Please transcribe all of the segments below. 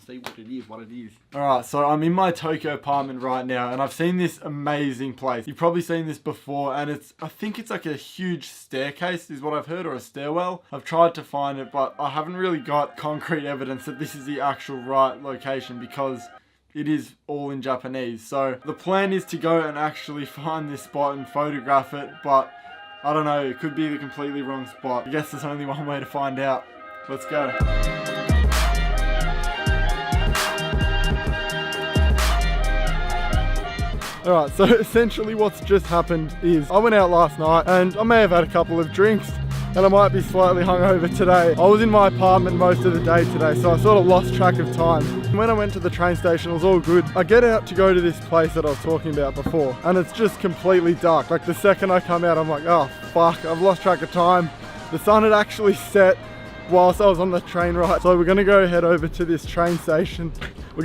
see what it is. Alright, so I'm in my Tokyo apartment right now, and I've seen this amazing place. You've probably seen this before, and I think it's like a huge staircase is what I've heard, or a stairwell. I've tried to find it, but I haven't really got concrete evidence that this is the actual right location because it is all in Japanese. So the plan is to go and actually find this spot and photograph it, but I don't know, it could be the completely wrong spot. I guess there's only one way to find out. Let's go. Alright, so essentially what's just happened is I went out last night and I may have had a couple of drinks and I might be slightly hungover today. I was in my apartment most of the day today, so I sort of lost track of time. When I went to the train station, it was all good. I get out to go to this place that I was talking about before, and it's just completely dark. Like the second I come out, I'm like, oh fuck, I've lost track of time. The sun had actually set whilst I was on the train ride. So we're gonna go head over to this train station. I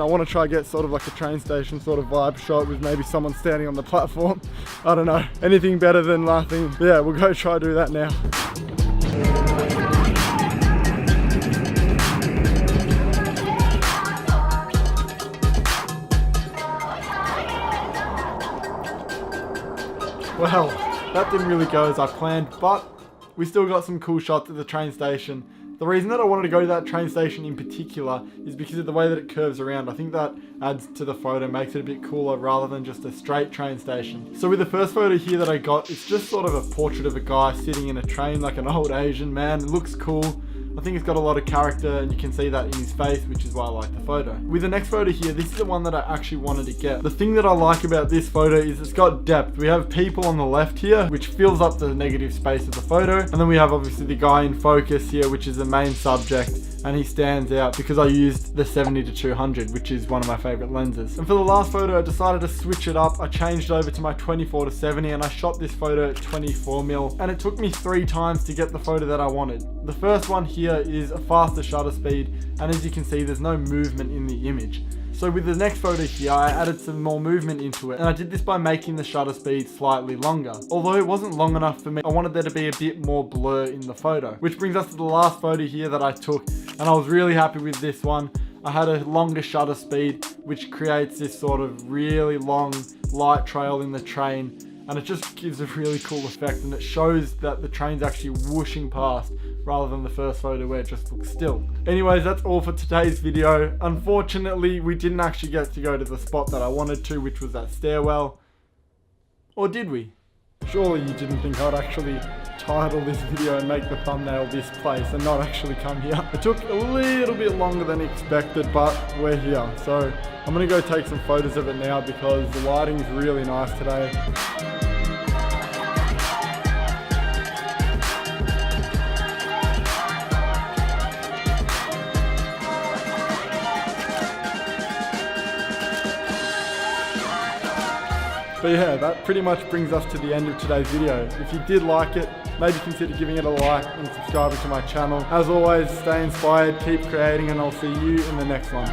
want to try get sort of like a train station sort of vibe shot with maybe someone standing on the platform. I don't know, anything better than nothing. But yeah, we'll go try to do that now. Well, that didn't really go as I planned, but we still got some cool shots at the train station. The reason that I wanted to go to that train station in particular is because of the way that it curves around. I think that adds to the photo, makes it a bit cooler rather than just a straight train station. So with the first photo here that I got, it's just sort of a portrait of a guy sitting in a train like an old Asian man. It looks cool. I think it's got a lot of character and you can see that in his face, which is why I like the photo. With the next photo here, this is the one that I actually wanted to get. The thing that I like about this photo is it's got depth. We have people on the left here, which fills up the negative space of the photo. And then we have obviously the guy in focus here, which is the main subject. And he stands out because I used the 70-200, which is one of my favorite lenses. And for the last photo, I decided to switch it up. I changed over to my 24-70 and I shot this photo at 24mm. And it took me 3 times to get the photo that I wanted. The first one here is a faster shutter speed. And as you can see, there's no movement in the image. So with the next photo here, I added some more movement into it, and I did this by making the shutter speed slightly longer. Although it wasn't long enough for me, I wanted there to be a bit more blur in the photo. Which brings us to the last photo here that I took, and I was really happy with this one. I had a longer shutter speed, which creates this sort of really long light trail in the train, and it just gives a really cool effect, and it shows that the train's actually whooshing past rather than the first photo where it just looks still. Anyways, that's all for today's video. Unfortunately, we didn't actually get to go to the spot that I wanted to, which was that stairwell. Or did we? Surely you didn't think I'd actually title this video and make the thumbnail this place and not actually come here. It took a little bit longer than expected, but we're here. So I'm gonna go take some photos of it now because the lighting is really nice today. But yeah, that pretty much brings us to the end of today's video. If you did like it, maybe consider giving it a like and subscribing to my channel. As always, stay inspired, keep creating, and I'll see you in the next one.